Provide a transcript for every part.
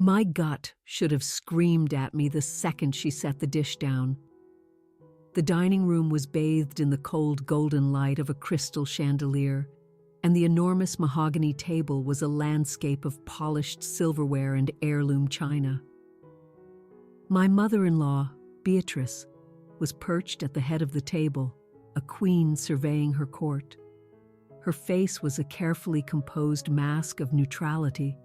My gut should have screamed at me the second she set the dish down. The dining room was bathed in the cold golden light of a crystal chandelier, and the enormous mahogany table was a landscape of polished silverware and heirloom china. My mother-in-law, Beatrice, was perched at the head of the table, a queen surveying her court. Her face was a carefully composed mask of neutrality,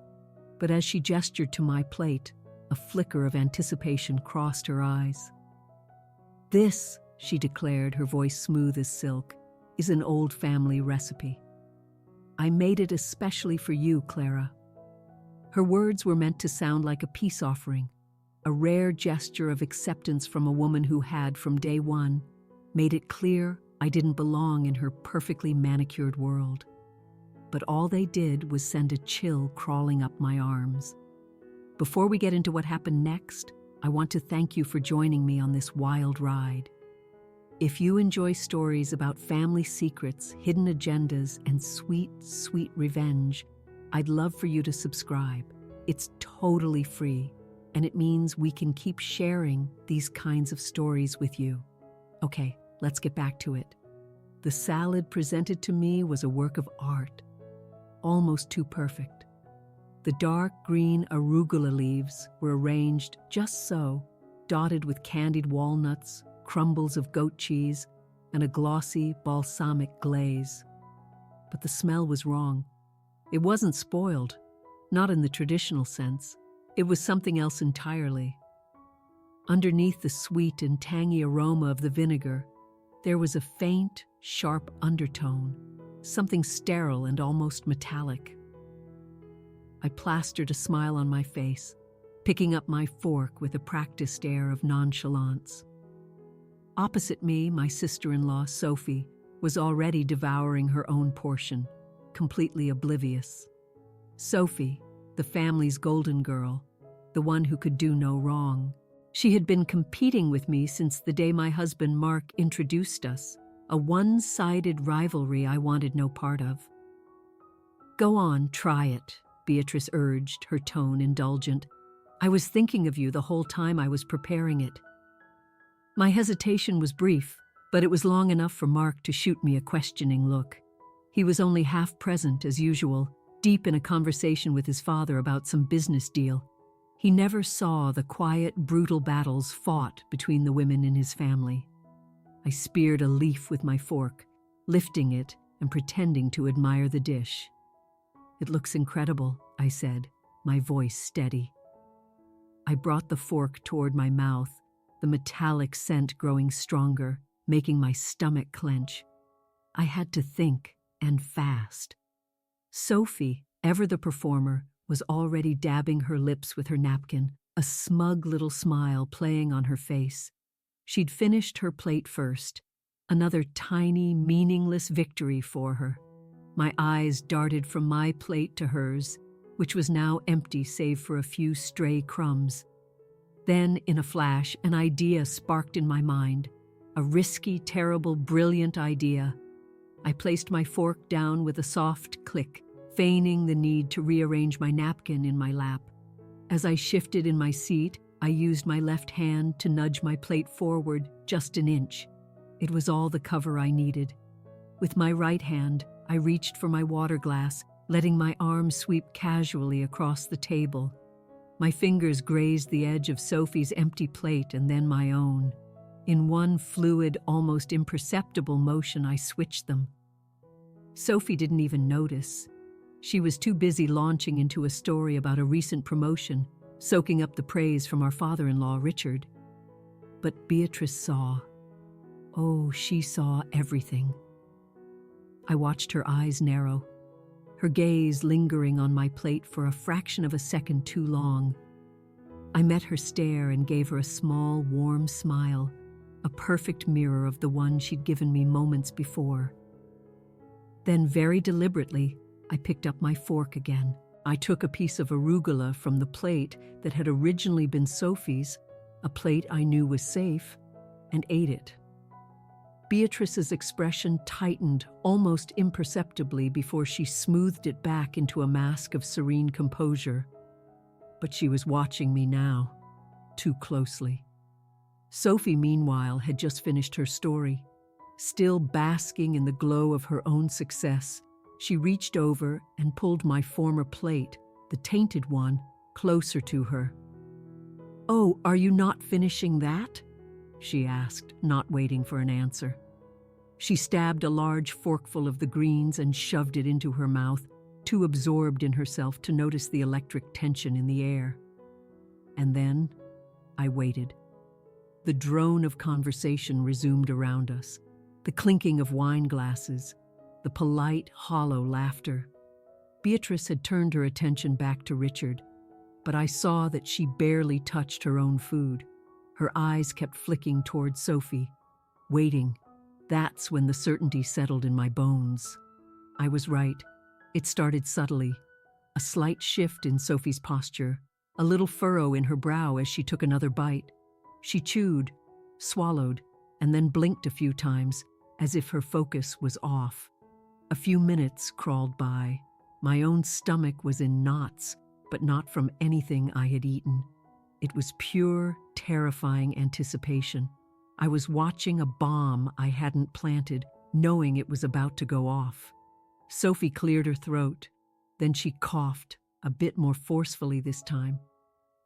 but as she gestured to my plate, a flicker of anticipation crossed her eyes. "This," she declared, her voice smooth as silk, "is an old family recipe. I made it especially for you, Clara." Her words were meant to sound like a peace offering, a rare gesture of acceptance from a woman who had, from day one, made it clear I didn't belong in her perfectly manicured world. But all they did was send a chill crawling up my arms. Before we get into what happened next, I want to thank you for joining me on this wild ride. If you enjoy stories about family secrets, hidden agendas, and sweet, sweet revenge, I'd love for you to subscribe. It's totally free, and it means we can keep sharing these kinds of stories with you. Okay, let's get back to it. The salad presented to me was a work of art, almost too perfect. The dark green arugula leaves were arranged just so, dotted with candied walnuts, crumbles of goat cheese, and a glossy balsamic glaze. But the smell was wrong. It wasn't spoiled, not in the traditional sense. It was something else entirely. Underneath the sweet and tangy aroma of the vinegar, there was a faint, sharp undertone, something sterile and almost metallic. I plastered a smile on my face, picking up my fork with a practiced air of nonchalance. Opposite me, my sister-in-law, Sophie, was already devouring her own portion, completely oblivious. Sophie, the family's golden girl, the one who could do no wrong. She had been competing with me since the day my husband Mark introduced us, a one-sided rivalry I wanted no part of. "Go on, try it," Beatrice urged, her tone indulgent. "I was thinking of you the whole time I was preparing it." My hesitation was brief, but it was long enough for Mark to shoot me a questioning look. He was only half present, as usual, deep in a conversation with his father about some business deal. He never saw the quiet, brutal battles fought between the women in his family. I speared a leaf with my fork, lifting it and pretending to admire the dish. "It looks incredible," I said, my voice steady. I brought the fork toward my mouth, the metallic scent growing stronger, making my stomach clench. I had to think, and fast. Sophie, ever the performer, was already dabbing her lips with her napkin, a smug little smile playing on her face. She'd finished her plate first, another tiny, meaningless victory for her. My eyes darted from my plate to hers, which was now empty save for a few stray crumbs. Then, in a flash, an idea sparked in my mind. A risky, terrible, brilliant idea. I placed my fork down with a soft click, feigning the need to rearrange my napkin in my lap. As I shifted in my seat, I used my left hand to nudge my plate forward just an inch. It was all the cover I needed. With my right hand, I reached for my water glass, letting my arm sweep casually across the table. My fingers grazed the edge of Sophie's empty plate and then my own. In one fluid, almost imperceptible motion, I switched them. Sophie didn't even notice. She was too busy launching into a story about a recent promotion, soaking up the praise from our father-in-law, Richard. But Beatrice saw. Oh, she saw everything. I watched her eyes narrow, her gaze lingering on my plate for a fraction of a second too long. I met her stare and gave her a small, warm smile, a perfect mirror of the one she'd given me moments before. Then, very deliberately, I picked up my fork again. I took a piece of arugula from the plate that had originally been Sophie's, a plate I knew was safe, and ate it. Beatrice's expression tightened almost imperceptibly before she smoothed it back into a mask of serene composure. But she was watching me now, too closely. Sophie, meanwhile, had just finished her story. Still basking in the glow of her own success, she reached over and pulled my former plate, the tainted one, closer to her. "Oh, are you not finishing that?" she asked, not waiting for an answer. She stabbed a large forkful of the greens and shoved it into her mouth, too absorbed in herself to notice the electric tension in the air. And then I waited. The drone of conversation resumed around us, the clinking of wine glasses, the polite, hollow laughter. Beatrice had turned her attention back to Richard, but I saw that she barely touched her own food. Her eyes kept flicking toward Sophie, waiting. That's when the certainty settled in my bones. I was right. It started subtly. A slight shift in Sophie's posture, a little furrow in her brow as she took another bite. She chewed, swallowed, and then blinked a few times, as if her focus was off. A few minutes crawled by. My own stomach was in knots, but not from anything I had eaten. It was pure, terrifying anticipation. I was watching a bomb I hadn't planted, knowing it was about to go off. Sophie cleared her throat. Then she coughed, a bit more forcefully this time.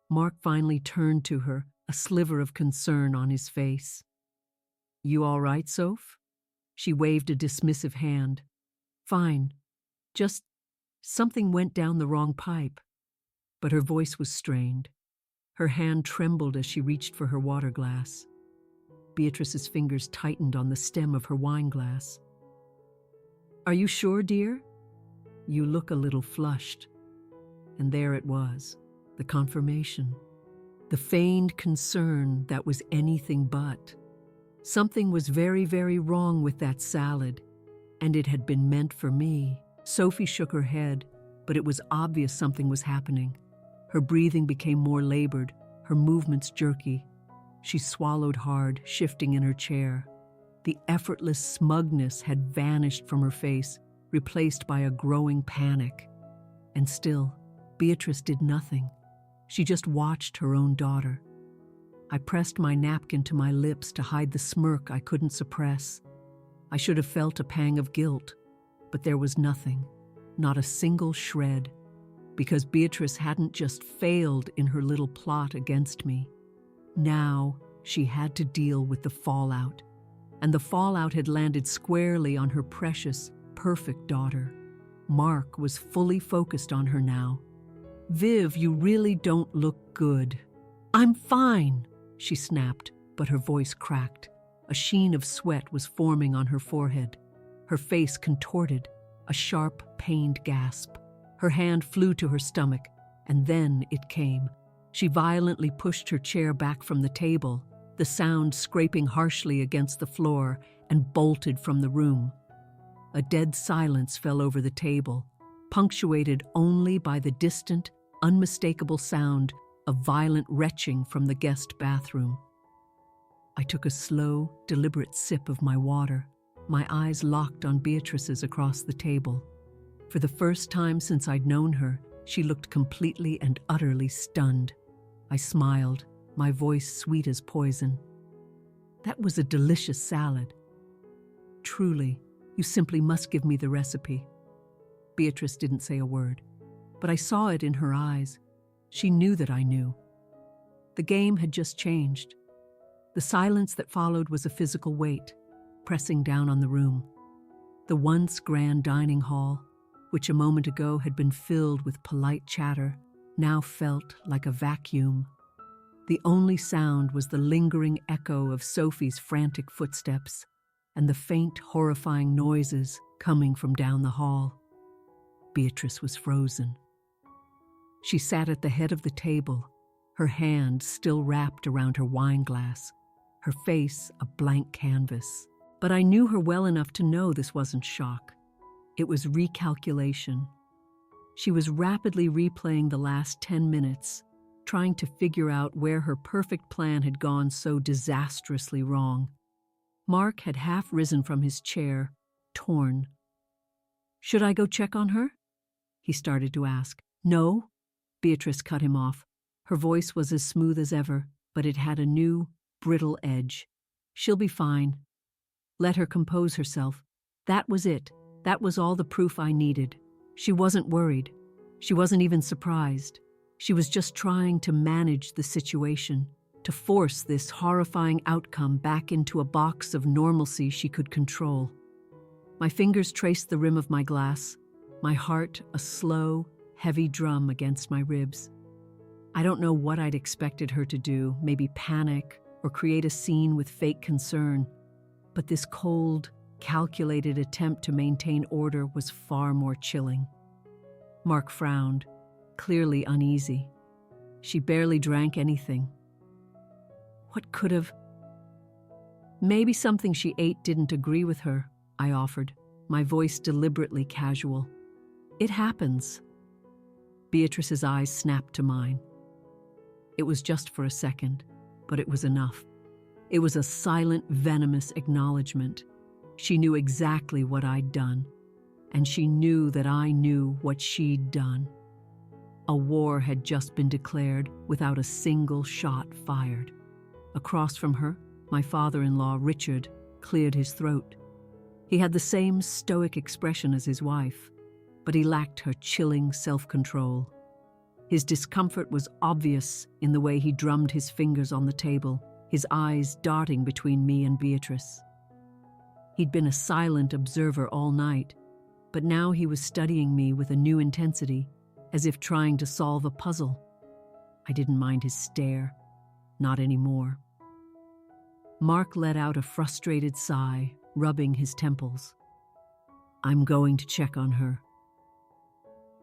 Mark finally turned to her, a sliver of concern on his face. "You all right, Soph?" She waved a dismissive hand. "Fine. Just something went down the wrong pipe." But her voice was strained. Her hand trembled as she reached for her water glass. Beatrice's fingers tightened on the stem of her wine glass. "Are you sure, dear? You look a little flushed." And there it was, the confirmation. The feigned concern that was anything but. Something was very, very wrong with that salad, and it had been meant for me. Sophie shook her head, but it was obvious something was happening. Her breathing became more labored, her movements jerky. She swallowed hard, shifting in her chair. The effortless smugness had vanished from her face, replaced by a growing panic. And still, Beatrice did nothing. She just watched her own daughter. I pressed my napkin to my lips to hide the smirk I couldn't suppress. I should have felt a pang of guilt, but there was nothing, not a single shred, because Beatrice hadn't just failed in her little plot against me. Now she had to deal with the fallout, and the fallout had landed squarely on her precious, perfect daughter. Mark was fully focused on her now. "Viv, you really don't look good." "I'm fine," she snapped, but her voice cracked. A sheen of sweat was forming on her forehead. Her face contorted, a sharp, pained gasp. Her hand flew to her stomach, and then it came. She violently pushed her chair back from the table, the sound scraping harshly against the floor, and bolted from the room. A dead silence fell over the table, punctuated only by the distant, unmistakable sound of violent retching from the guest bathroom. I took a slow, deliberate sip of my water, my eyes locked on Beatrice's across the table. For the first time since I'd known her, she looked completely and utterly stunned. I smiled, my voice sweet as poison. "That was a delicious salad. Truly, you simply must give me the recipe." Beatrice didn't say a word, but I saw it in her eyes. She knew that I knew. The game had just changed. The silence that followed was a physical weight, pressing down on the room. The once grand dining hall, which a moment ago had been filled with polite chatter, now felt like a vacuum. The only sound was the lingering echo of Sophie's frantic footsteps and the faint, horrifying noises coming from down the hall. Beatrice was frozen. She sat at the head of the table, her hand still wrapped around her wine glass, her face a blank canvas. But I knew her well enough to know this wasn't shock. It was recalculation. She was rapidly replaying the last 10 minutes, trying to figure out where her perfect plan had gone so disastrously wrong. Mark had half risen from his chair, torn. "Should I go check on her?" he started to ask. "No," Beatrice cut him off. Her voice was as smooth as ever, but it had a new, brittle edge. "She'll be fine. Let her compose herself." That was it. That was all the proof I needed. She wasn't worried. She wasn't even surprised. She was just trying to manage the situation, to force this horrifying outcome back into a box of normalcy she could control. My fingers traced the rim of my glass, my heart a slow, heavy drum against my ribs. I don't know what I'd expected her to do, maybe panic or create a scene with fake concern, but this cold, calculated attempt to maintain order was far more chilling. Mark frowned, clearly uneasy. She barely drank anything. What could have... Maybe something she ate didn't agree with her, I offered, my voice deliberately casual. It happens. Beatrice's eyes snapped to mine. It was just for a second, but it was enough. It was a silent, venomous acknowledgement. She knew exactly what I'd done, and she knew that I knew what she'd done. A war had just been declared without a single shot fired. Across from her, my father-in-law, Richard, cleared his throat. He had the same stoic expression as his wife, but he lacked her chilling self-control. His discomfort was obvious in the way he drummed his fingers on the table, his eyes darting between me and Beatrice. He'd been a silent observer all night, but now he was studying me with a new intensity, as if trying to solve a puzzle. I didn't mind his stare, not anymore. Mark let out a frustrated sigh, rubbing his temples. "I'm going to check on her."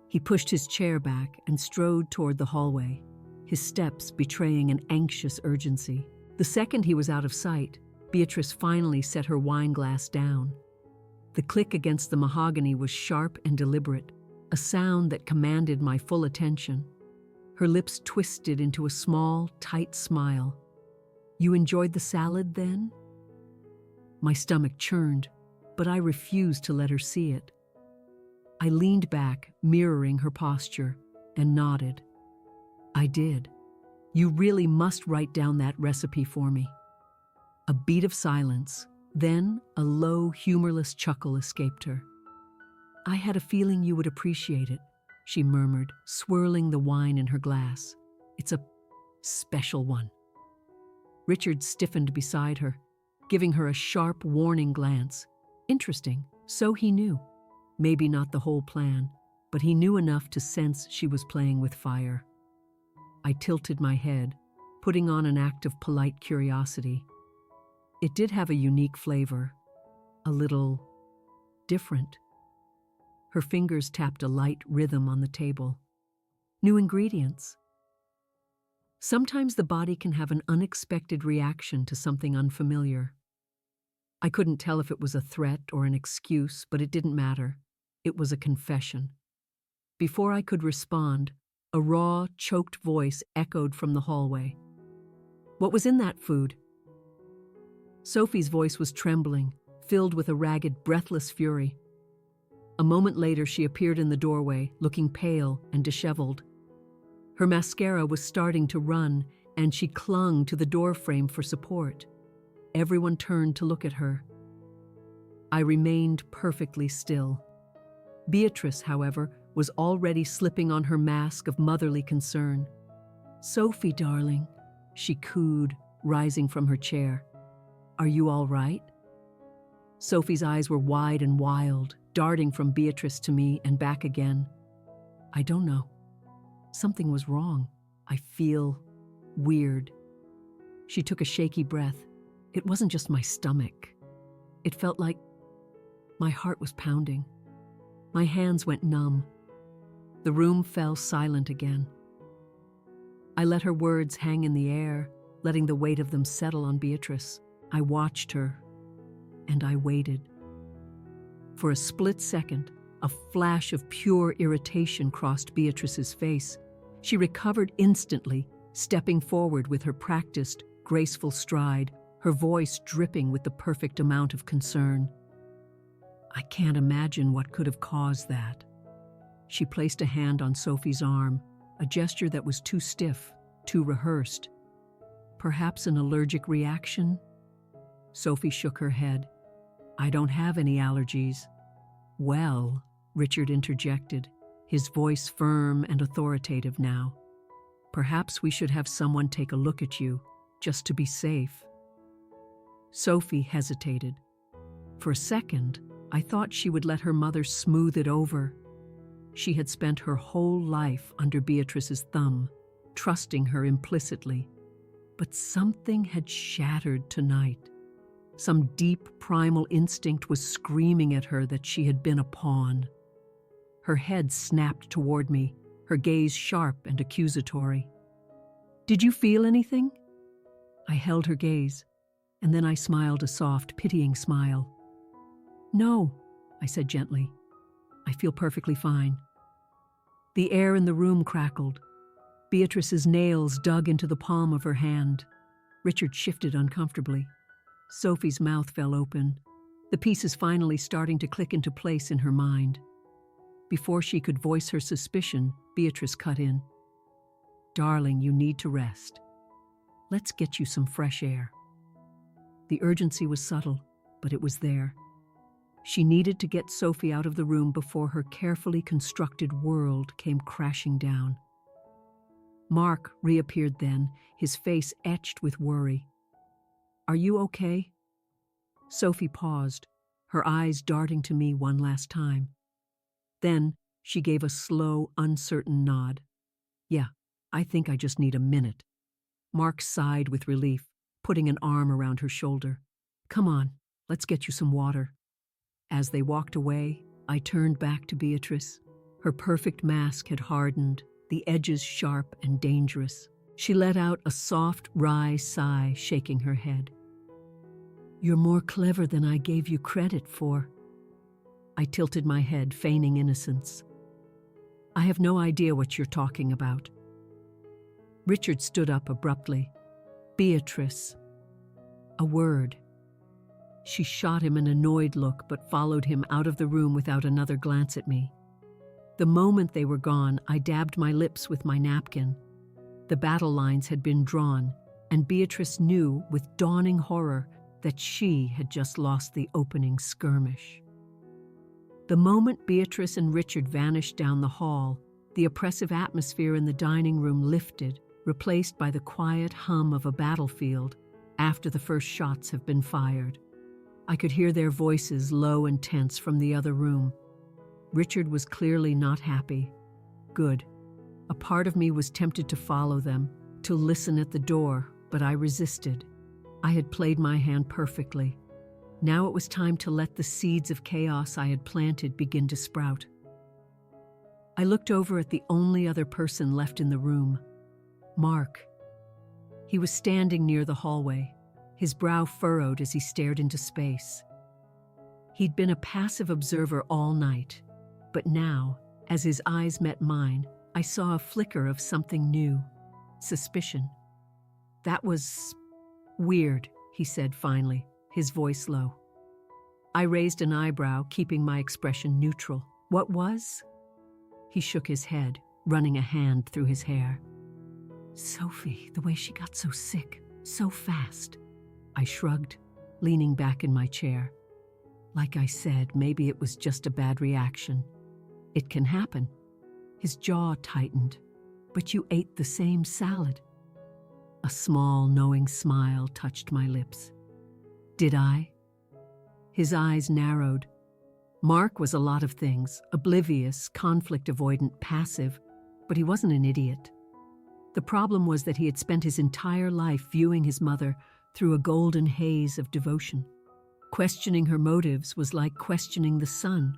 He pushed his chair back and strode toward the hallway, his steps betraying an anxious urgency. The second he was out of sight, Beatrice finally set her wine glass down. The click against the mahogany was sharp and deliberate, a sound that commanded my full attention. Her lips twisted into a small, tight smile. "You enjoyed the salad, then?" My stomach churned, but I refused to let her see it. I leaned back, mirroring her posture, and nodded. "I did. You really must write down that recipe for me." A beat of silence, then a low, humorless chuckle escaped her. "I had a feeling you would appreciate it," she murmured, swirling the wine in her glass. "It's a special one." Richard stiffened beside her, giving her a sharp, warning glance. Interesting, so he knew. Maybe not the whole plan, but he knew enough to sense she was playing with fire. I tilted my head, putting on an act of polite curiosity. It did have a unique flavor, a little different. Her fingers tapped a light rhythm on the table. New ingredients. Sometimes the body can have an unexpected reaction to something unfamiliar. I couldn't tell if it was a threat or an excuse, but it didn't matter. It was a confession. Before I could respond, a raw, choked voice echoed from the hallway. "What was in that food?" Sophie's voice was trembling, filled with a ragged, breathless fury. A moment later, she appeared in the doorway, looking pale and disheveled. Her mascara was starting to run, and she clung to the doorframe for support. Everyone turned to look at her. I remained perfectly still. Beatrice, however, was already slipping on her mask of motherly concern. "Sophie, darling," she cooed, rising from her chair. "Are you all right?" Sophie's eyes were wide and wild, darting from Beatrice to me and back again. "I don't know. Something was wrong. I feel weird." She took a shaky breath. It wasn't just my stomach. It felt like my heart was pounding. My hands went numb. The room fell silent again. I let her words hang in the air, letting the weight of them settle on Beatrice. I watched her, and I waited. For a split second, a flash of pure irritation crossed Beatrice's face. She recovered instantly, stepping forward with her practiced, graceful stride, her voice dripping with the perfect amount of concern. "I can't imagine what could have caused that." She placed a hand on Sophie's arm, a gesture that was too stiff, too rehearsed. Perhaps an allergic reaction? Sophie shook her head. I don't have any allergies. Well, Richard interjected, his voice firm and authoritative now. Perhaps we should have someone take a look at you, just to be safe. Sophie hesitated. For a second, I thought she would let her mother smooth it over. She had spent her whole life under Beatrice's thumb, trusting her implicitly. But something had shattered tonight. Some deep primal instinct was screaming at her that she had been a pawn. Her head snapped toward me, her gaze sharp and accusatory. Did you feel anything? I held her gaze, and then I smiled a soft, pitying smile. No, I said gently. I feel perfectly fine. The air in the room crackled. Beatrice's nails dug into the palm of her hand. Richard shifted uncomfortably. Sophie's mouth fell open, the pieces finally starting to click into place in her mind. Before she could voice her suspicion, Beatrice cut in. Darling, you need to rest. Let's get you some fresh air. The urgency was subtle, but it was there. She needed to get Sophie out of the room before her carefully constructed world came crashing down. Mark reappeared then, his face etched with worry. Are you okay? Sophie paused, her eyes darting to me one last time. Then she gave a slow, uncertain nod. Yeah, I think I just need a minute. Mark sighed with relief, putting an arm around her shoulder. Come on, let's get you some water. As they walked away, I turned back to Beatrice. Her perfect mask had hardened, the edges sharp and dangerous. She let out a soft, wry sigh, shaking her head. You're more clever than I gave you credit for. I tilted my head, feigning innocence. I have no idea what you're talking about. Richard stood up abruptly. Beatrice. A word. She shot him an annoyed look but followed him out of the room without another glance at me. The moment they were gone, I dabbed my lips with my napkin. The battle lines had been drawn, and Beatrice knew with dawning horror that she had just lost the opening skirmish. The moment Beatrice and Richard vanished down the hall, the oppressive atmosphere in the dining room lifted, replaced by the quiet hum of a battlefield after the first shots have been fired. I could hear their voices low and tense from the other room. Richard was clearly not happy. Good. A part of me was tempted to follow them, to listen at the door, but I resisted. I had played my hand perfectly. Now it was time to let the seeds of chaos I had planted begin to sprout. I looked over at the only other person left in the room, Mark. He was standing near the hallway, his brow furrowed as he stared into space. He'd been a passive observer all night, but now, as his eyes met mine, I saw a flicker of something new, suspicion. That was weird, he said finally, his voice low. I raised an eyebrow, keeping my expression neutral. What was? He shook his head, running a hand through his hair. Sophie, the way she got so sick, so fast. I shrugged, leaning back in my chair. Like I said, maybe it was just a bad reaction. It can happen. His jaw tightened. But you ate the same salad. A small, knowing smile touched my lips. Did I? His eyes narrowed. Mark was a lot of things, oblivious, conflict-avoidant, passive, but he wasn't an idiot. The problem was that he had spent his entire life viewing his mother through a golden haze of devotion. Questioning her motives was like questioning the sun.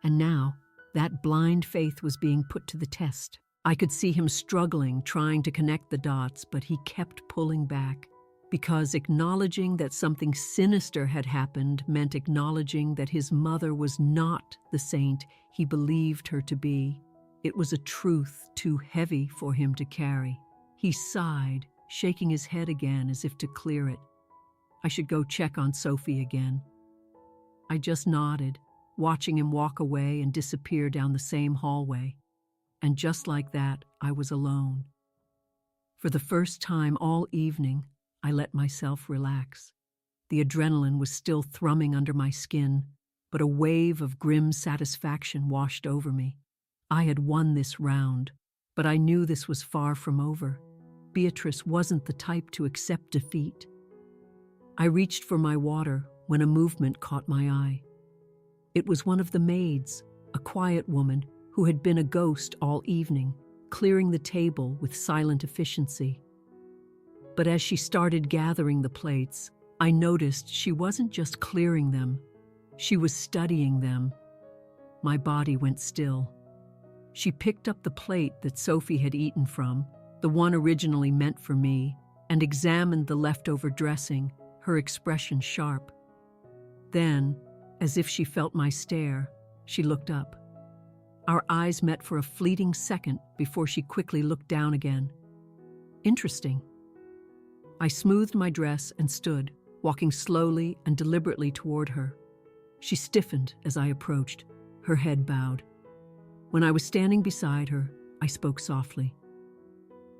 And now, that blind faith was being put to the test. I could see him struggling, trying to connect the dots, but he kept pulling back. Because acknowledging that something sinister had happened meant acknowledging that his mother was not the saint he believed her to be. It was a truth too heavy for him to carry. He sighed, shaking his head again as if to clear it. I should go check on Sophie again. I just nodded, watching him walk away and disappear down the same hallway. And just like that, I was alone. For the first time all evening, I let myself relax. The adrenaline was still thrumming under my skin, but a wave of grim satisfaction washed over me. I had won this round, but I knew this was far from over. Beatrice wasn't the type to accept defeat. I reached for my water when a movement caught my eye. It was one of the maids, a quiet woman who had been a ghost all evening, clearing the table with silent efficiency. But as she started gathering the plates, I noticed she wasn't just clearing them, she was studying them. My body went still. She picked up the plate that Sophie had eaten from, the one originally meant for me, and examined the leftover dressing, her expression sharp. Then, as if she felt my stare, she looked up. Our eyes met for a fleeting second before she quickly looked down again. Interesting. I smoothed my dress and stood, walking slowly and deliberately toward her. She stiffened as I approached, her head bowed. When I was standing beside her, I spoke softly.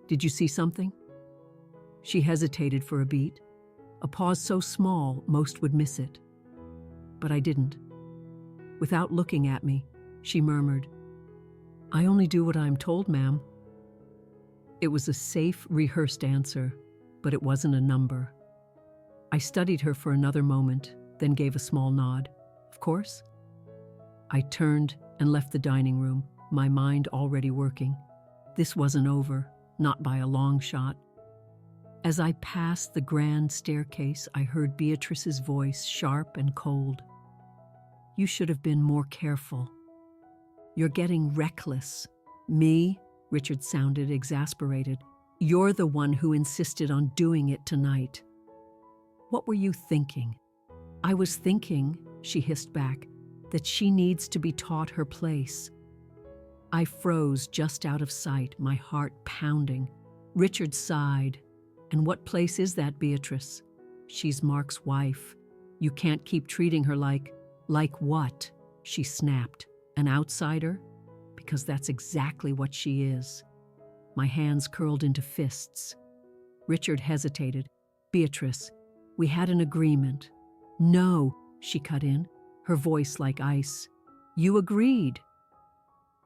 "Did you see something?" She hesitated for a beat, a pause so small most would miss it. But I didn't. Without looking at me, she murmured, "I only do what I'm told, ma'am." It was a safe, rehearsed answer, but it wasn't a number. I studied her for another moment, then gave a small nod. "Of course." I turned and left the dining room, my mind already working. This wasn't over, not by a long shot. As I passed the grand staircase, I heard Beatrice's voice, sharp and cold. "You should have been more careful. You're getting reckless." "Me?" Richard sounded exasperated. "You're the one who insisted on doing it tonight." "What were you thinking?" "I was thinking," she hissed back, "that she needs to be taught her place." I froze just out of sight, my heart pounding. Richard sighed. "And what place is that, Beatrice?" "She's Mark's wife. You can't keep treating her like..." "Like what?" she snapped. "An outsider?" "Because that's exactly what she is." My hands curled into fists. Richard hesitated. "Beatrice, we had an agreement." "No," she cut in, her voice like ice. "You agreed."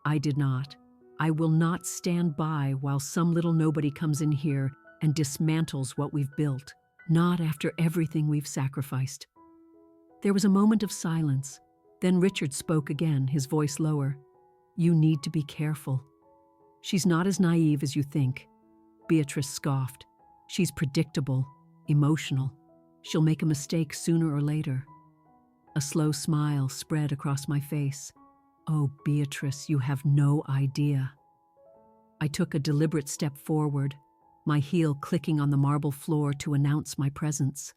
"I did not. I will not stand by while some little nobody comes in here and dismantles what we've built. Not after everything we've sacrificed." There was a moment of silence. Then Richard spoke again, his voice lower. "You need to be careful. She's not as naive as you think." Beatrice scoffed. "She's predictable, emotional. She'll make a mistake sooner or later." A slow smile spread across my face. "Oh, Beatrice, you have no idea." I took a deliberate step forward, my heel clicking on the marble floor to announce my presence.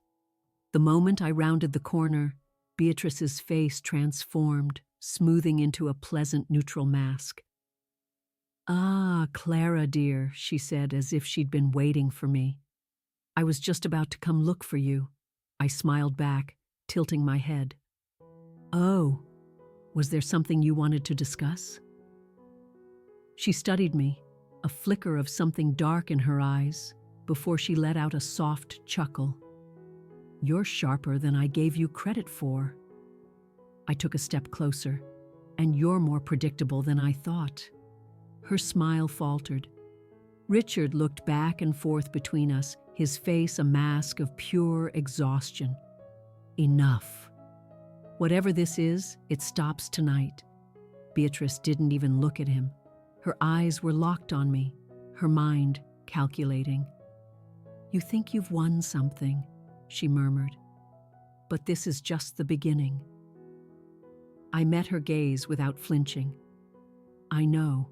The moment I rounded the corner, Beatrice's face transformed, smoothing into a pleasant, neutral mask. "Ah, Clara, dear," she said as if she'd been waiting for me. "I was just about to come look for you." I smiled back, tilting my head. "Oh, was there something you wanted to discuss?" She studied me, a flicker of something dark in her eyes, before she let out a soft chuckle. "You're sharper than I gave you credit for." I took a step closer. "And you're more predictable than I thought." Her smile faltered. Richard looked back and forth between us, his face a mask of pure exhaustion. "Enough. Whatever this is, it stops tonight." Beatrice didn't even look at him. Her eyes were locked on me, her mind calculating. "You think you've won something," she murmured. "But this is just the beginning." I met her gaze without flinching. "I know."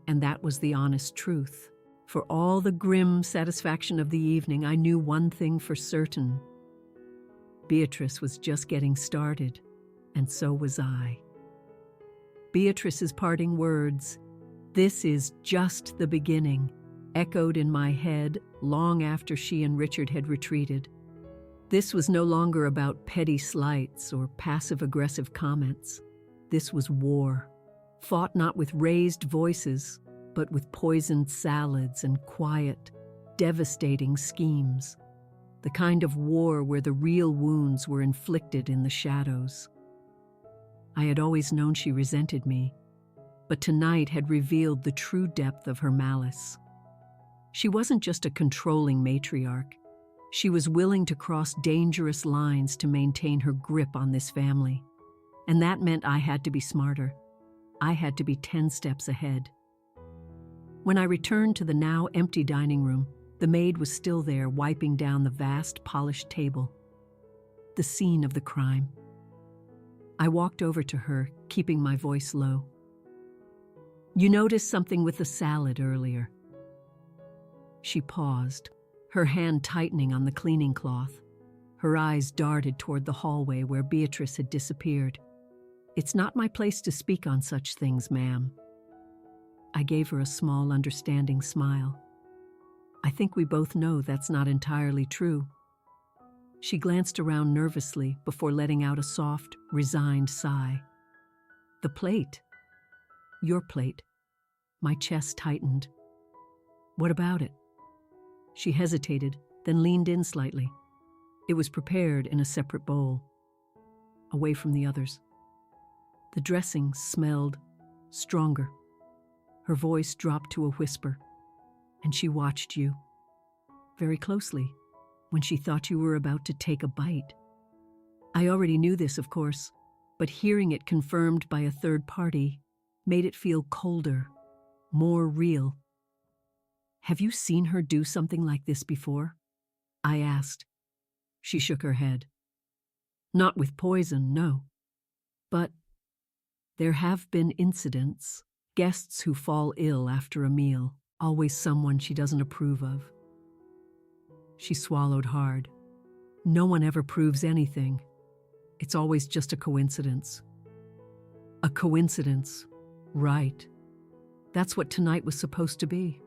And that was the honest truth. For all the grim satisfaction of the evening, I knew one thing for certain. Beatrice was just getting started, and so was I. Beatrice's parting words, "This is just the beginning," echoed in my head long after she and Richard had retreated. This was no longer about petty slights or passive-aggressive comments. This was war, fought not with raised voices, but with poisoned salads and quiet, devastating schemes, the kind of war where the real wounds were inflicted in the shadows. I had always known she resented me, but tonight had revealed the true depth of her malice. She wasn't just a controlling matriarch. She was willing to cross dangerous lines to maintain her grip on this family. And that meant I had to be smarter. I had to be 10 steps ahead. When I returned to the now empty dining room, the maid was still there, wiping down the vast, polished table. The scene of the crime. I walked over to her, keeping my voice low. "You noticed something with the salad earlier." She paused, her hand tightening on the cleaning cloth. Her eyes darted toward the hallway where Beatrice had disappeared. "It's not my place to speak on such things, ma'am." I gave her a small, understanding smile. "I think we both know that's not entirely true." She glanced around nervously before letting out a soft, resigned sigh. "The plate. Your plate." My chest tightened. "What about it?" She hesitated, then leaned in slightly. It was prepared in a separate bowl, away from the others. The dressing smelled stronger. Her voice dropped to a whisper. "And she watched you very closely when she thought you were about to take a bite." I already knew this, of course, but hearing it confirmed by a third party made it feel colder, more real. "Have you seen her do something like this before?" I asked. She shook her head. "Not with poison, no. But there have been incidents, guests who fall ill after a meal, always someone she doesn't approve of." She swallowed hard. "No one ever proves anything. It's always just a coincidence." A coincidence, right. That's what tonight was supposed to be.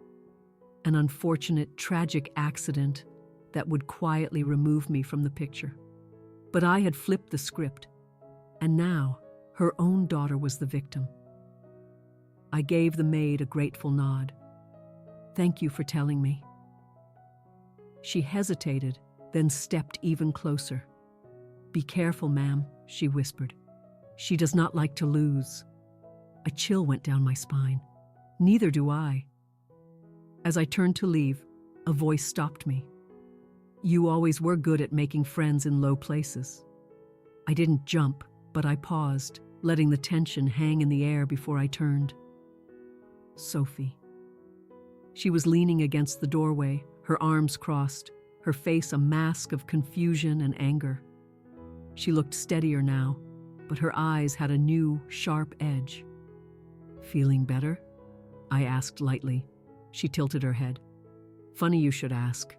An unfortunate, tragic accident that would quietly remove me from the picture. But I had flipped the script, and now her own daughter was the victim. I gave the maid a grateful nod. "Thank you for telling me." She hesitated, then stepped even closer. "Be careful, ma'am," she whispered. "She does not like to lose." A chill went down my spine. Neither do I. As I turned to leave, a voice stopped me. "You always were good at making friends in low places." I didn't jump, but I paused, letting the tension hang in the air before I turned. Sophie. She was leaning against the doorway, her arms crossed, her face a mask of confusion and anger. She looked steadier now, but her eyes had a new, sharp edge. "Feeling better?" I asked lightly. She tilted her head. "Funny you should ask.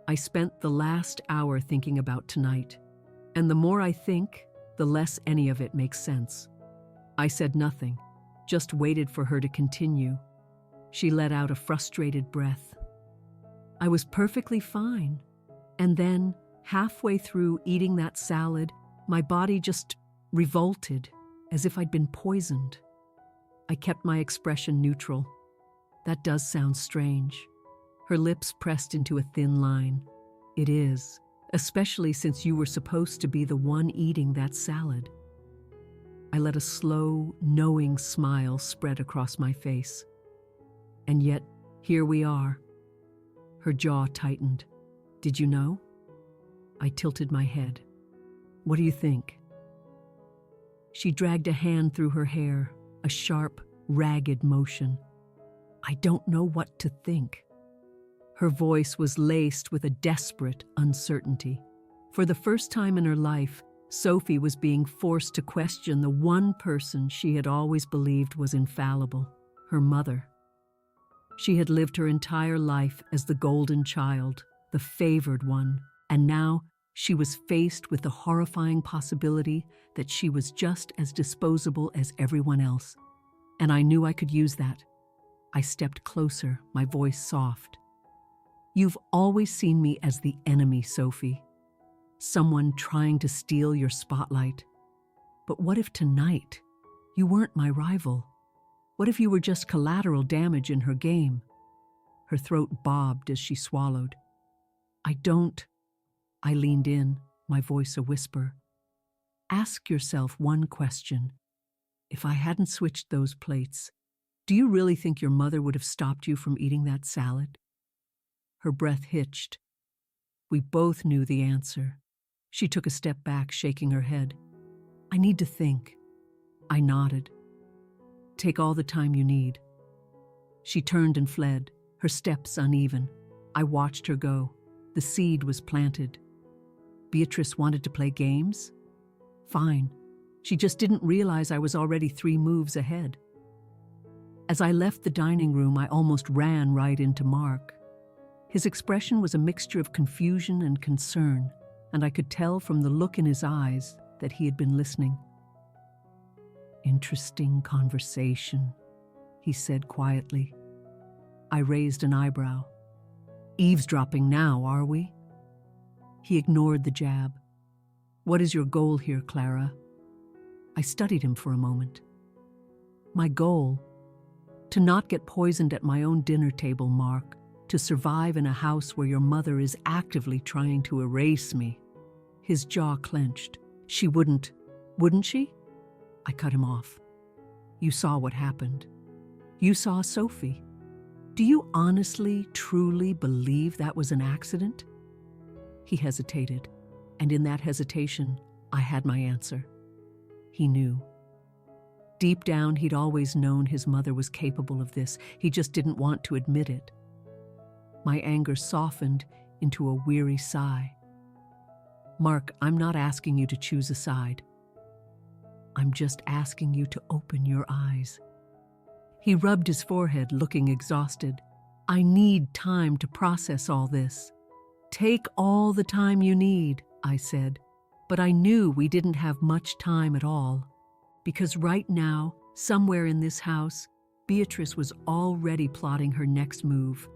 I spent the last hour thinking about tonight, and the more I think, the less any of it makes sense." I said nothing, just waited for her to continue. She let out a frustrated breath. "I was perfectly fine. And then, halfway through eating that salad, my body just revolted, as if I'd been poisoned." I kept my expression neutral. "That does sound strange." Her lips pressed into a thin line. "It is, especially since you were supposed to be the one eating that salad." I let a slow, knowing smile spread across my face. "And yet, here we are." Her jaw tightened. "Did you know?" I tilted my head. "What do you think?" She dragged a hand through her hair, a sharp, ragged motion. "I don't know what to think." Her voice was laced with a desperate uncertainty. For the first time in her life, Sophie was being forced to question the one person she had always believed was infallible, her mother. She had lived her entire life as the golden child, the favored one, and now she was faced with the horrifying possibility that she was just as disposable as everyone else. And I knew I could use that. I stepped closer, my voice soft. "You've always seen me as the enemy, Sophie. Someone trying to steal your spotlight. But what if tonight you weren't my rival? What if you were just collateral damage in her game?" Her throat bobbed as she swallowed. I don't. I leaned in, my voice a whisper. Ask yourself one question. If I hadn't switched those plates, do you really think your mother would have stopped you from eating that salad? Her breath hitched. We both knew the answer. She took a step back, shaking her head. I need to think. I nodded. Take all the time you need. She turned and fled, her steps uneven. I watched her go. The seed was planted. Beatrice wanted to play games? Fine. She just didn't realize I was already 3 moves ahead. As I left the dining room, I almost ran right into Mark. His expression was a mixture of confusion and concern, and I could tell from the look in his eyes that he had been listening. Interesting conversation, he said quietly. I raised an eyebrow. Eavesdropping now, are we? He ignored the jab. What is your goal here, Clara? I studied him for a moment. My goal? To not get poisoned at my own dinner table, Mark. To survive in a house where your mother is actively trying to erase me. His jaw clenched. She wouldn't she? I cut him off. You saw what happened. You saw Sophie. Do you honestly, truly believe that was an accident? He hesitated, and in that hesitation, I had my answer. He knew. Deep down, he'd always known his mother was capable of this. He just didn't want to admit it. My anger softened into a weary sigh. Mark, I'm not asking you to choose a side. I'm just asking you to open your eyes. He rubbed his forehead, looking exhausted. I need time to process all this. Take all the time you need, I said. But I knew we didn't have much time at all. Because right now, somewhere in this house, Beatrice was already plotting her next move.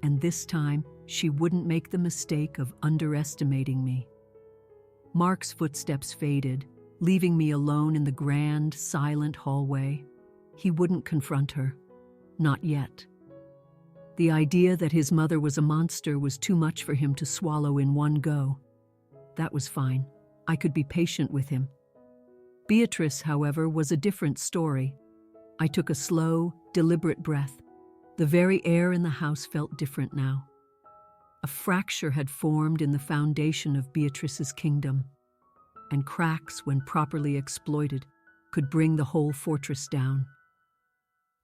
And this time, she wouldn't make the mistake of underestimating me. Mark's footsteps faded, leaving me alone in the grand, silent hallway. He wouldn't confront her. Not yet. The idea that his mother was a monster was too much for him to swallow in one go. That was fine. I could be patient with him. Beatrice, however, was a different story. I took a slow, deliberate breath. The very air in the house felt different now. A fracture had formed in the foundation of Beatrice's kingdom, and cracks, when properly exploited, could bring the whole fortress down.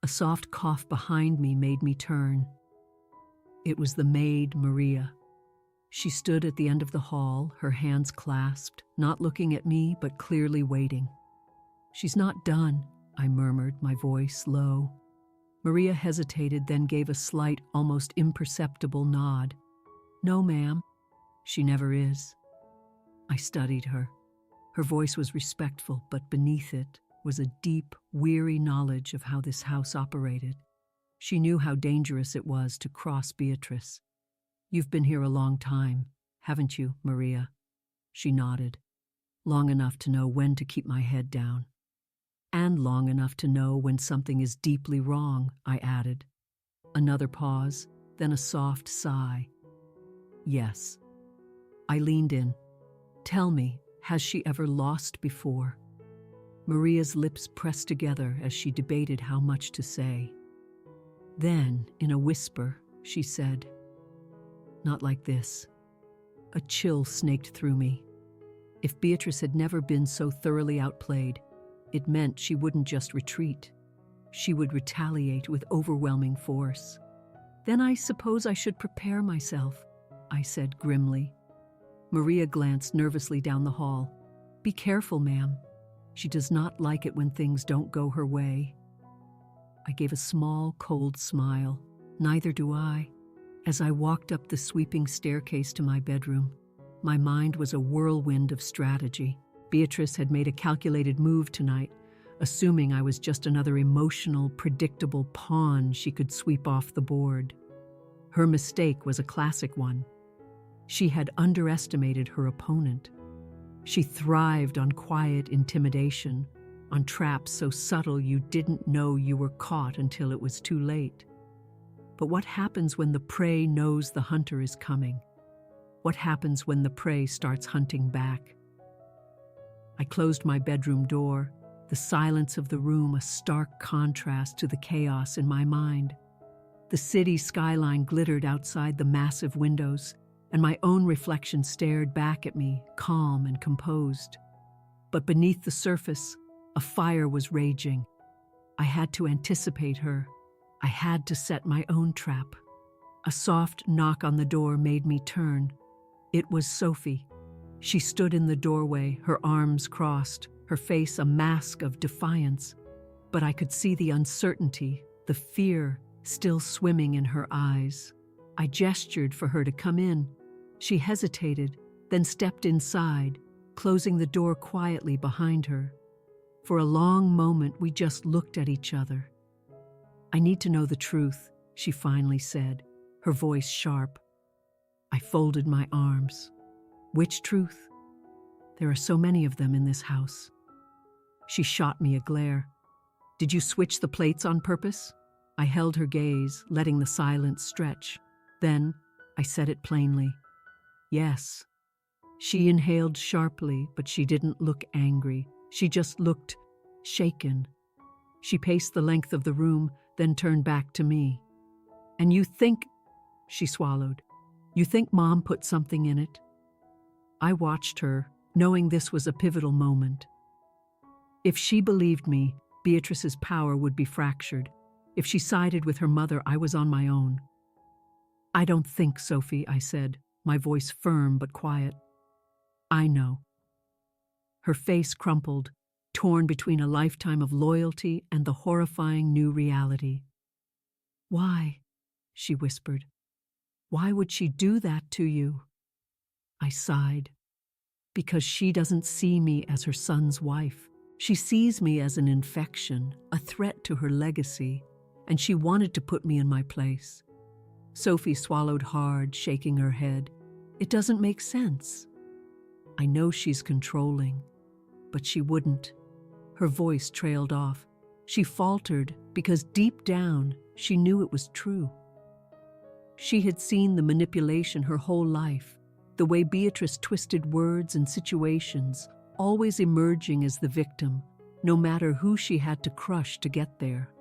A soft cough behind me made me turn. It was the maid, Maria. She stood at the end of the hall, her hands clasped, not looking at me, but clearly waiting. She's not done, I murmured, my voice low. Maria hesitated, then gave a slight, almost imperceptible nod. No, ma'am. She never is. I studied her. Her voice was respectful, but beneath it was a deep, weary knowledge of how this house operated. She knew how dangerous it was to cross Beatrice. You've been here a long time, haven't you, Maria? She nodded. Long enough to know when to keep my head down. And long enough to know when something is deeply wrong, I added. Another pause, then a soft sigh. Yes. I leaned in. Tell me, has she ever lost before? Maria's lips pressed together as she debated how much to say. Then, in a whisper, she said, Not like this. A chill snaked through me. If Beatrice had never been so thoroughly outplayed, it meant she wouldn't just retreat. She would retaliate with overwhelming force. Then I suppose I should prepare myself, I said grimly. Maria glanced nervously down the hall. Be careful, ma'am. She does not like it when things don't go her way. I gave a small, cold smile. Neither do I. As I walked up the sweeping staircase to my bedroom, my mind was a whirlwind of strategy. Beatrice had made a calculated move tonight, assuming I was just another emotional, predictable pawn she could sweep off the board. Her mistake was a classic one. She had underestimated her opponent. She thrived on quiet intimidation, on traps so subtle you didn't know you were caught until it was too late. But what happens when the prey knows the hunter is coming? What happens when the prey starts hunting back? I closed my bedroom door, the silence of the room a stark contrast to the chaos in my mind. The city skyline glittered outside the massive windows, and my own reflection stared back at me, calm and composed. But beneath the surface, a fire was raging. I had to anticipate her. I had to set my own trap. A soft knock on the door made me turn. It was Sophie. She stood in the doorway, her arms crossed, her face a mask of defiance. But I could see the uncertainty, the fear still swimming in her eyes. I gestured for her to come in. She hesitated, then stepped inside, closing the door quietly behind her. For a long moment, we just looked at each other. "I need to know the truth," she finally said, her voice sharp. I folded my arms. "Which truth? There are so many of them in this house." She shot me a glare. "Did you switch the plates on purpose?" I held her gaze, letting the silence stretch. Then I said it plainly. "Yes." She inhaled sharply, but she didn't look angry. She just looked shaken. She paced the length of the room, then turned back to me. "And you think," she swallowed, "you think Mom put something in it?" I watched her, knowing this was a pivotal moment. If she believed me, Beatrice's power would be fractured. If she sided with her mother, I was on my own. "I don't think, Sophie," I said, my voice firm but quiet. "I know." Her face crumpled, torn between a lifetime of loyalty and the horrifying new reality. "Why?" she whispered. "Why would she do that to you?" I sighed. "Because she doesn't see me as her son's wife. She sees me as an infection, a threat to her legacy, and she wanted to put me in my place." Sophie swallowed hard, shaking her head. "It doesn't make sense." "I know she's controlling, but she wouldn't." Her voice trailed off. She faltered because deep down she knew it was true. She had seen the manipulation her whole life, the way Beatrice twisted words and situations, always emerging as the victim, no matter who she had to crush to get there.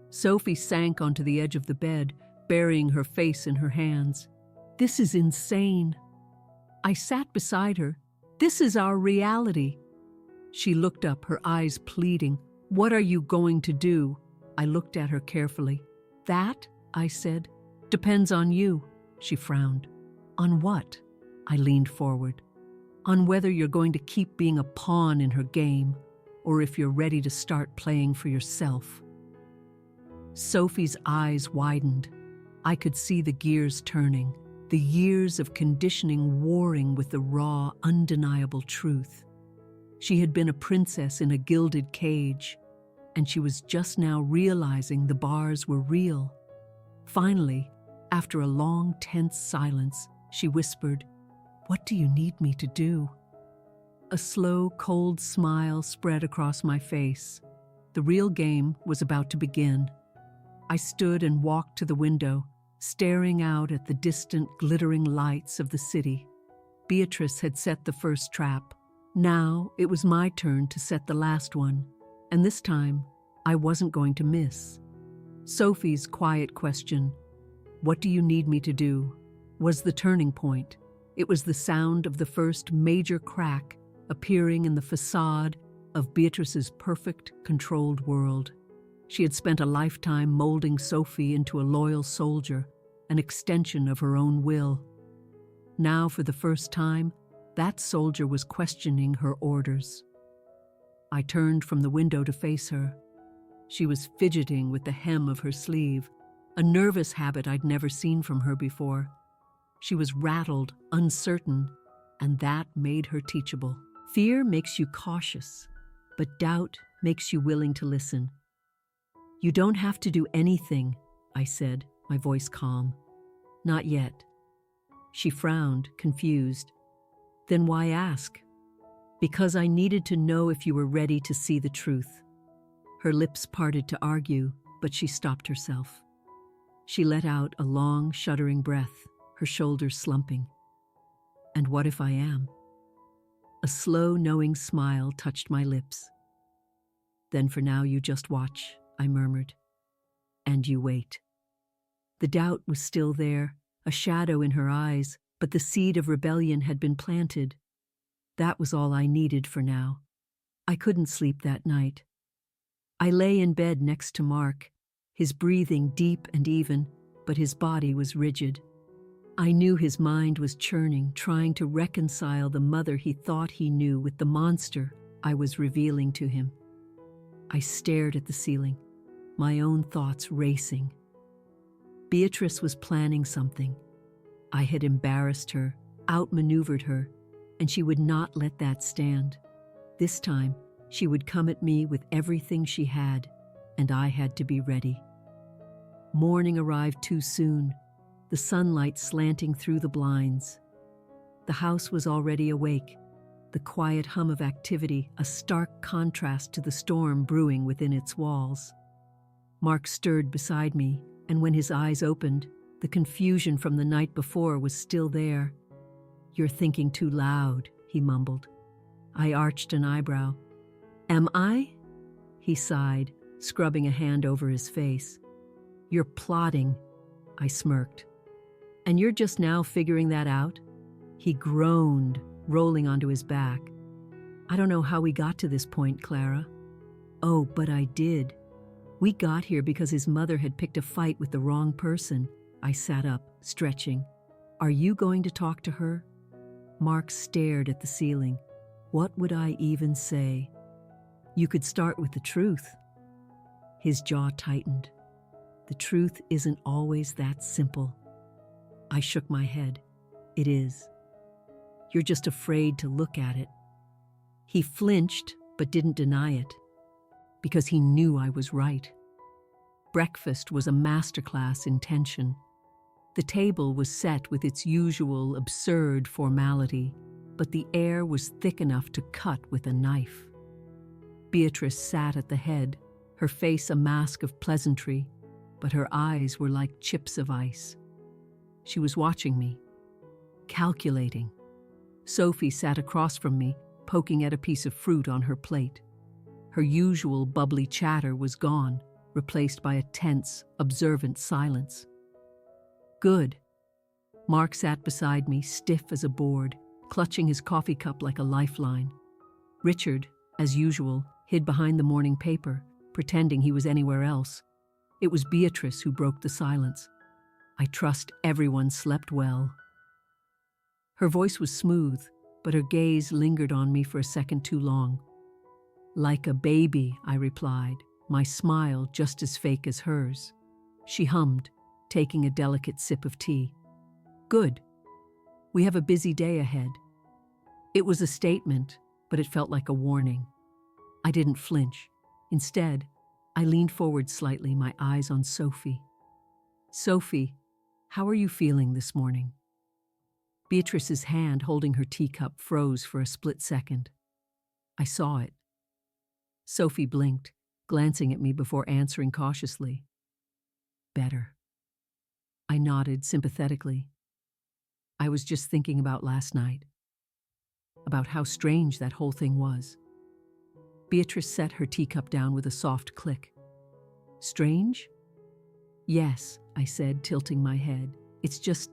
Sophie sank onto the edge of the bed, burying her face in her hands. "This is insane." I sat beside her. "This is our reality." She looked up, her eyes pleading. "What are you going to do?" I looked at her carefully. "That," I said, "depends on you." She frowned. "On what?" I leaned forward. "On whether you're going to keep being a pawn in her game, or if you're ready to start playing for yourself." Sophie's eyes widened. I could see the gears turning, the years of conditioning warring with the raw, undeniable truth. She had been a princess in a gilded cage, and she was just now realizing the bars were real. Finally, after a long, tense silence, she whispered, "What do you need me to do?" A slow, cold smile spread across my face. The real game was about to begin. I stood and walked to the window, staring out at the distant, glittering lights of the city. Beatrice had set the first trap. Now it was my turn to set the last one, and this time I wasn't going to miss. Sophie's quiet question, "What do you need me to do?" was the turning point. It was the sound of the first major crack appearing in the facade of Beatrice's perfect, controlled world. She had spent a lifetime molding Sophie into a loyal soldier, an extension of her own will. Now, for the first time, that soldier was questioning her orders. I turned from the window to face her. She was fidgeting with the hem of her sleeve, a nervous habit I'd never seen from her before. She was rattled, uncertain, and that made her teachable. Fear makes you cautious, but doubt makes you willing to listen. "You don't have to do anything," I said, my voice calm. "Not yet." She frowned, confused. "Then why ask?" "Because I needed to know if you were ready to see the truth." Her lips parted to argue, but she stopped herself. She let out a long, shuddering breath, her shoulders slumping. And what if I am? A slow, knowing smile touched my lips. Then for now you just watch, I murmured. And you wait. The doubt was still there, a shadow in her eyes, but the seed of rebellion had been planted. That was all I needed for now. I couldn't sleep that night. I lay in bed next to Mark, his breathing deep and even, but his body was rigid. I knew his mind was churning, trying to reconcile the mother he thought he knew with the monster I was revealing to him. I stared at the ceiling, my own thoughts racing. Beatrice was planning something. I had embarrassed her, outmaneuvered her, and she would not let that stand. This time, she would come at me with everything she had, and I had to be ready. Morning arrived too soon, the sunlight slanting through the blinds. The house was already awake, the quiet hum of activity a stark contrast to the storm brewing within its walls. Mark stirred beside me, and when his eyes opened, the confusion from the night before was still there. "You're thinking too loud," he mumbled. I arched an eyebrow. "Am I?" He sighed, scrubbing a hand over his face. "You're plotting," I smirked. "And you're just now figuring that out?" He groaned, rolling onto his back. "I don't know how we got to this point, Clara." "Oh, but I did. We got here because his mother had picked a fight with the wrong person." I sat up, stretching. "Are you going to talk to her?" Mark stared at the ceiling. What would I even say? "You could start with the truth." His jaw tightened. "The truth isn't always that simple." I shook my head. "It is. You're just afraid to look at it." He flinched, but didn't deny it, because he knew I was right. Breakfast was a masterclass in tension. The table was set with its usual absurd formality, but the air was thick enough to cut with a knife. Beatrice sat at the head, her face a mask of pleasantry, but her eyes were like chips of ice. She was watching me, calculating. Sophie sat across from me, poking at a piece of fruit on her plate. Her usual bubbly chatter was gone, replaced by a tense, observant silence. "Good." Mark sat beside me, stiff as a board, clutching his coffee cup like a lifeline. Richard, as usual, hid behind the morning paper, pretending he was anywhere else. It was Beatrice who broke the silence. "I trust everyone slept well." Her voice was smooth, but her gaze lingered on me for a second too long. "Like a baby," I replied, my smile just as fake as hers. She hummed, taking a delicate sip of tea. "Good. We have a busy day ahead." It was a statement, but it felt like a warning. I didn't flinch. Instead, I leaned forward slightly, my eyes on Sophie. "Sophie, how are you feeling this morning?" Beatrice's hand holding her teacup froze for a split second. I saw it. Sophie blinked, glancing at me before answering cautiously. "Better." I nodded sympathetically. I was just thinking about last night, about how strange that whole thing was. Beatrice set her teacup down with a soft click. "Strange?" "Yes," I said, tilting my head. "It's just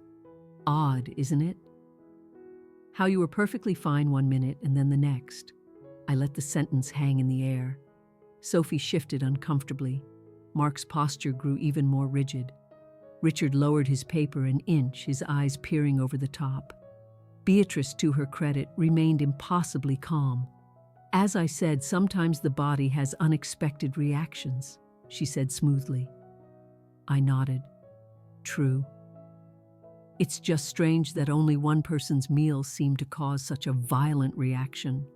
odd, isn't it? How you were perfectly fine one minute and then the next." I let the sentence hang in the air. Sophie shifted uncomfortably. Mark's posture grew even more rigid. Richard lowered his paper an inch, his eyes peering over the top. Beatrice, to her credit, remained impossibly calm. "As I said, sometimes the body has unexpected reactions," she said smoothly. I nodded. "True. It's just strange that only one person's meal seemed to cause such a violent reaction."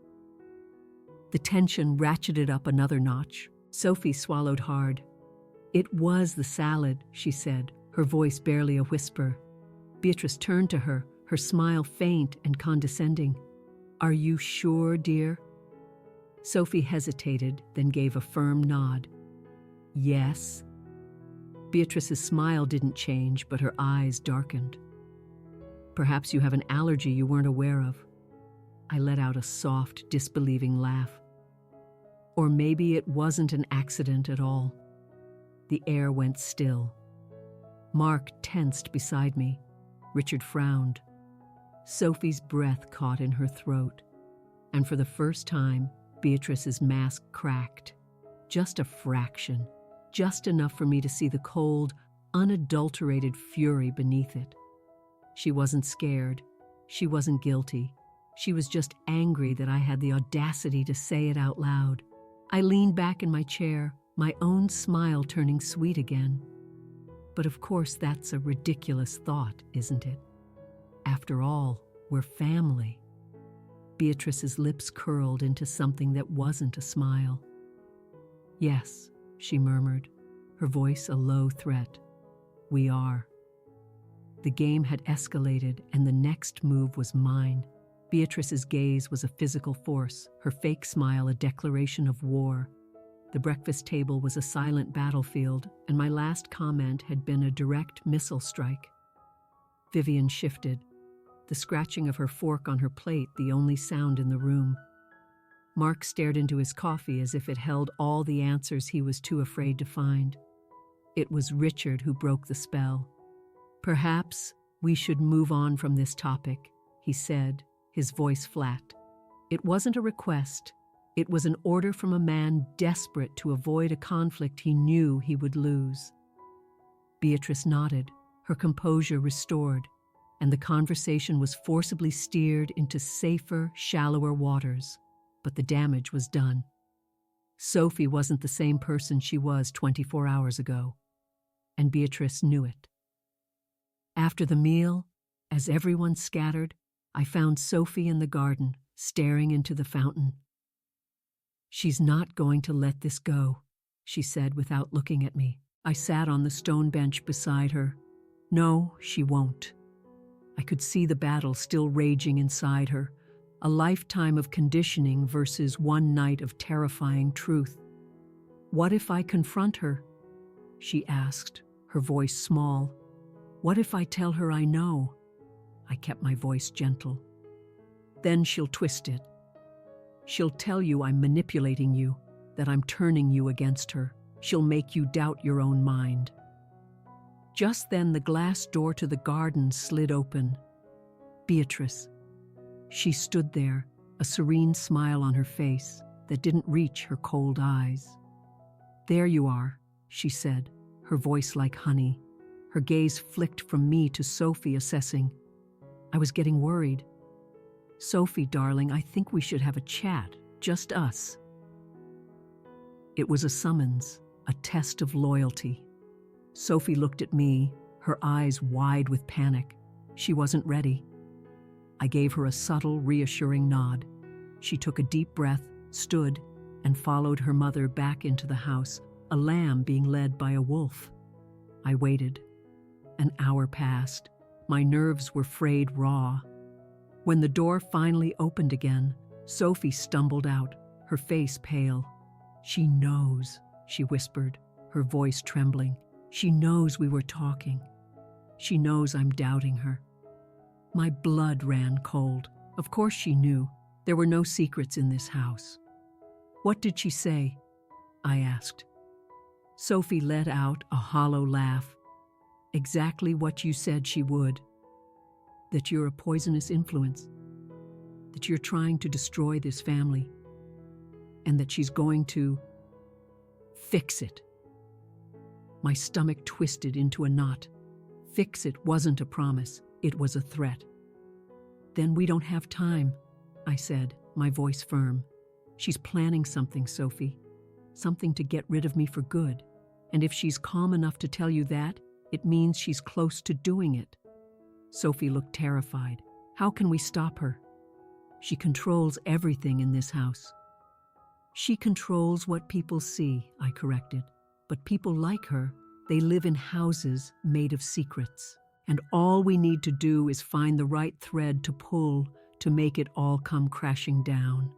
The tension ratcheted up another notch. Sophie swallowed hard. "It was the salad," she said, her voice barely a whisper. Beatrice turned to her, her smile faint and condescending. "Are you sure, dear?" Sophie hesitated, then gave a firm nod. "Yes." Beatrice's smile didn't change, but her eyes darkened. Perhaps you have an allergy you weren't aware of. I let out a soft, disbelieving laugh. Or maybe it wasn't an accident at all. The air went still. Mark tensed beside me. Richard frowned. Sophie's breath caught in her throat. And for the first time, Beatrice's mask cracked. Just a fraction. Just enough for me to see the cold, unadulterated fury beneath it. She wasn't scared. She wasn't guilty. She was just angry that I had the audacity to say it out loud. I leaned back in my chair, my own smile turning sweet again. But of course that's a ridiculous thought, isn't it? After all, we're family. Beatrice's lips curled into something that wasn't a smile. Yes, she murmured, her voice a low threat. We are. The game had escalated, and the next move was mine. Beatrice's gaze was a physical force, her fake smile a declaration of war. The breakfast table was a silent battlefield, and my last comment had been a direct missile strike. Vivian shifted, the scratching of her fork on her plate the only sound in the room. Mark stared into his coffee as if it held all the answers he was too afraid to find. It was Richard who broke the spell. Perhaps we should move on from this topic, he said, his voice flat. It wasn't a request. It was an order from a man desperate to avoid a conflict he knew he would lose. Beatrice nodded, her composure restored, and the conversation was forcibly steered into safer, shallower waters. But the damage was done. Sophie wasn't the same person she was 24 hours ago, and Beatrice knew it. After the meal, as everyone scattered, I found Sophie in the garden, staring into the fountain. She's not going to let this go, she said without looking at me. I sat on the stone bench beside her. No, she won't. I could see the battle still raging inside her, a lifetime of conditioning versus one night of terrifying truth. What if I confront her? She asked, her voice small. What if I tell her I know? I kept my voice gentle. Then she'll twist it. She'll tell you I'm manipulating you, that I'm turning you against her. She'll make you doubt your own mind. Just then the glass door to the garden slid open. Beatrice. She stood there, a serene smile on her face that didn't reach her cold eyes. There you are, she said, her voice like honey. Her gaze flicked from me to Sophie, assessing. I was getting worried. Sophie, darling, I think we should have a chat, just us. It was a summons, a test of loyalty. Sophie looked at me, her eyes wide with panic. She wasn't ready. I gave her a subtle, reassuring nod. She took a deep breath, stood, and followed her mother back into the house, a lamb being led by a wolf. I waited. An hour passed. My nerves were frayed raw. When the door finally opened again, Sophie stumbled out, her face pale. She knows, she whispered, her voice trembling. She knows we were talking. She knows I'm doubting her. My blood ran cold. Of course she knew. There were no secrets in this house. What did she say? I asked. Sophie let out a hollow laugh. Exactly what you said she would. That you're a poisonous influence. That you're trying to destroy this family. And that she's going to fix it. My stomach twisted into a knot. Fix it wasn't a promise. It was a threat. Then we don't have time, I said, my voice firm. She's planning something, Sophie. Something to get rid of me for good. And if she's calm enough to tell you that, it means she's close to doing it. Sophie looked terrified. How can we stop her? She controls everything in this house. She controls what people see, I corrected. But people like her, they live in houses made of secrets. And all we need to do is find the right thread to pull to make it all come crashing down.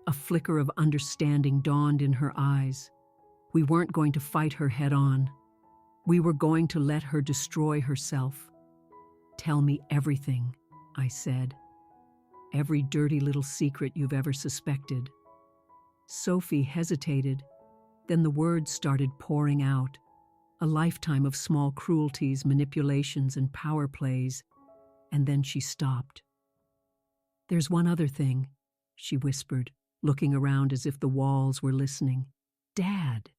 A flicker of understanding dawned in her eyes. We weren't going to fight her head on. We were going to let her destroy herself. "Tell me everything," I said. "Every dirty little secret you've ever suspected." Sophie hesitated. Then the words started pouring out. A lifetime of small cruelties, manipulations, and power plays. And then she stopped. "There's one other thing," she whispered, looking around as if the walls were listening. "Dad.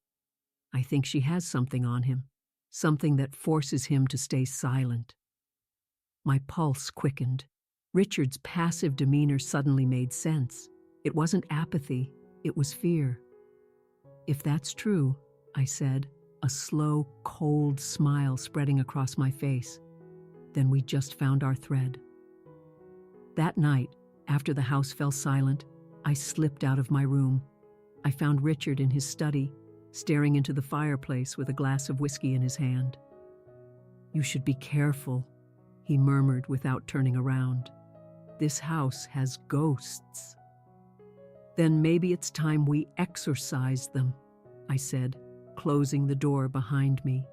I think she has something on him, something that forces him to stay silent." My pulse quickened. Richard's passive demeanor suddenly made sense. It wasn't apathy, it was fear. "If that's true," I said, a slow, cold smile spreading across my face, "then we just found our thread." That night, after the house fell silent, I slipped out of my room. I found Richard in his study, staring into the fireplace with a glass of whiskey in his hand. "You should be careful," he murmured without turning around. "This house has ghosts." "Then maybe it's time we exorcise them," I said, closing the door behind me.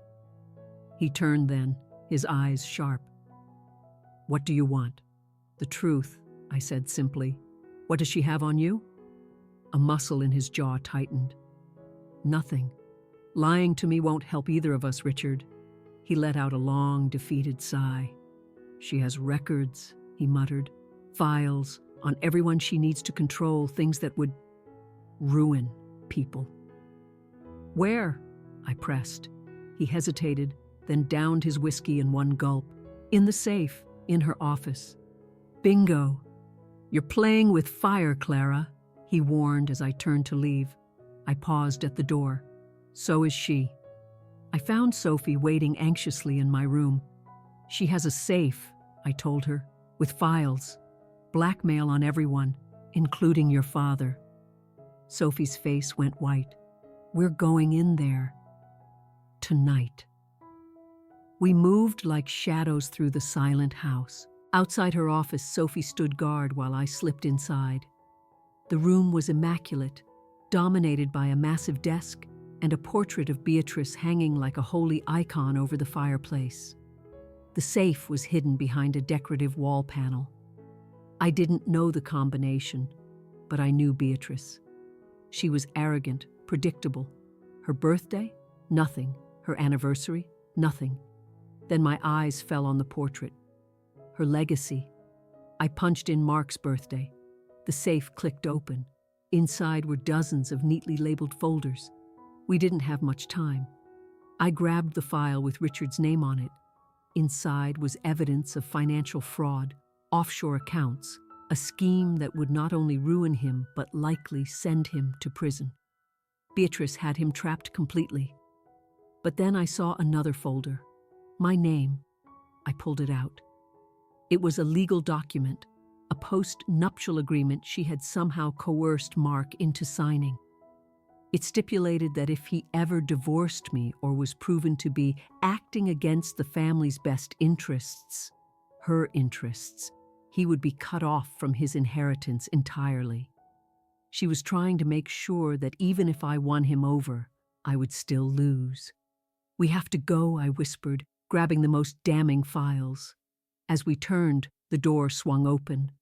He turned then, his eyes sharp. "What do you want?" "The truth," I said simply. "What does she have on you?" A muscle in his jaw tightened. "Nothing. Lying to me won't help either of us, Richard." He let out a long, defeated sigh. "She has records," he muttered. "Files on everyone she needs to control, things that would ruin people." "Where?" I pressed. He hesitated, then downed his whiskey in one gulp. "In the safe, in her office." "Bingo. You're playing with fire, Clara," he warned as I turned to leave. I paused at the door. "So is she." I found Sophie waiting anxiously in my room. "She has a safe," I told her, "with files. Blackmail on everyone, including your father." Sophie's face went white. "We're going in there. Tonight." We moved like shadows through the silent house. Outside her office, Sophie stood guard while I slipped inside. The room was immaculate, dominated by a massive desk and a portrait of Beatrice hanging like a holy icon over the fireplace. The safe was hidden behind a decorative wall panel. I didn't know the combination, but I knew Beatrice. She was arrogant, predictable. Her birthday? Nothing. Her anniversary? Nothing. Then my eyes fell on the portrait. Her legacy. I punched in Mark's birthday. The safe clicked open. Inside were dozens of neatly labeled folders. We didn't have much time. I grabbed the file with Richard's name on it. Inside was evidence of financial fraud, offshore accounts, a scheme that would not only ruin him but likely send him to prison. Beatrice had him trapped completely. But then I saw another folder. My name. I pulled it out. It was a legal document, a post-nuptial agreement she had somehow coerced Mark into signing. It stipulated that if he ever divorced me or was proven to be acting against the family's best interests, her interests, he would be cut off from his inheritance entirely. She was trying to make sure that even if I won him over, I would still lose. "We have to go," I whispered, grabbing the most damning files. As we turned, the door swung open.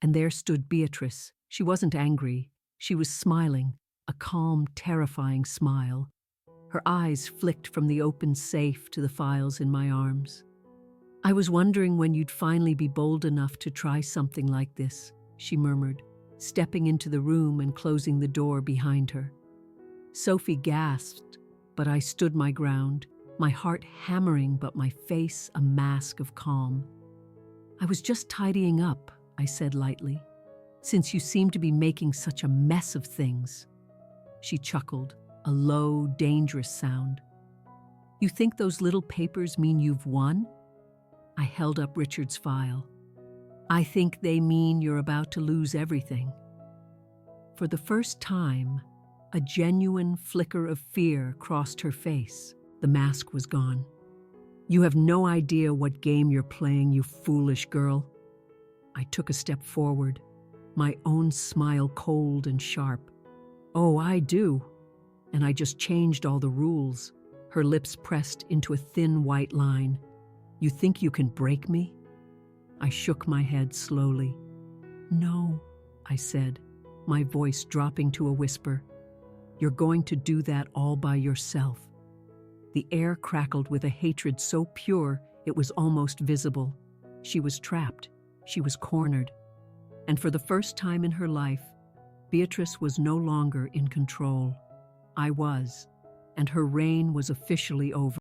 And there stood Beatrice. She wasn't angry. She was smiling, a calm, terrifying smile. Her eyes flicked from the open safe to the files in my arms. "I was wondering when you'd finally be bold enough to try something like this," she murmured, stepping into the room and closing the door behind her. Sophie gasped, but I stood my ground, my heart hammering but my face a mask of calm. "I was just tidying up," I said lightly, "since you seem to be making such a mess of things." She chuckled, a low, dangerous sound. "You think those little papers mean you've won?" I held up Richard's file. "I think they mean you're about to lose everything." For the first time, a genuine flicker of fear crossed her face. The mask was gone. "You have no idea what game you're playing, you foolish girl." I took a step forward, my own smile cold and sharp. "Oh, I do. And I just changed all the rules." her lips pressed into a thin white line. "You think you can break me?" I shook my head slowly. "No," I said, my voice dropping to a whisper. "You're going to do that all by yourself." The air crackled with a hatred so pure it was almost visible. She was trapped. She was cornered. And for the first time in her life, Beatrice was no longer in control. I was, and her reign was officially over.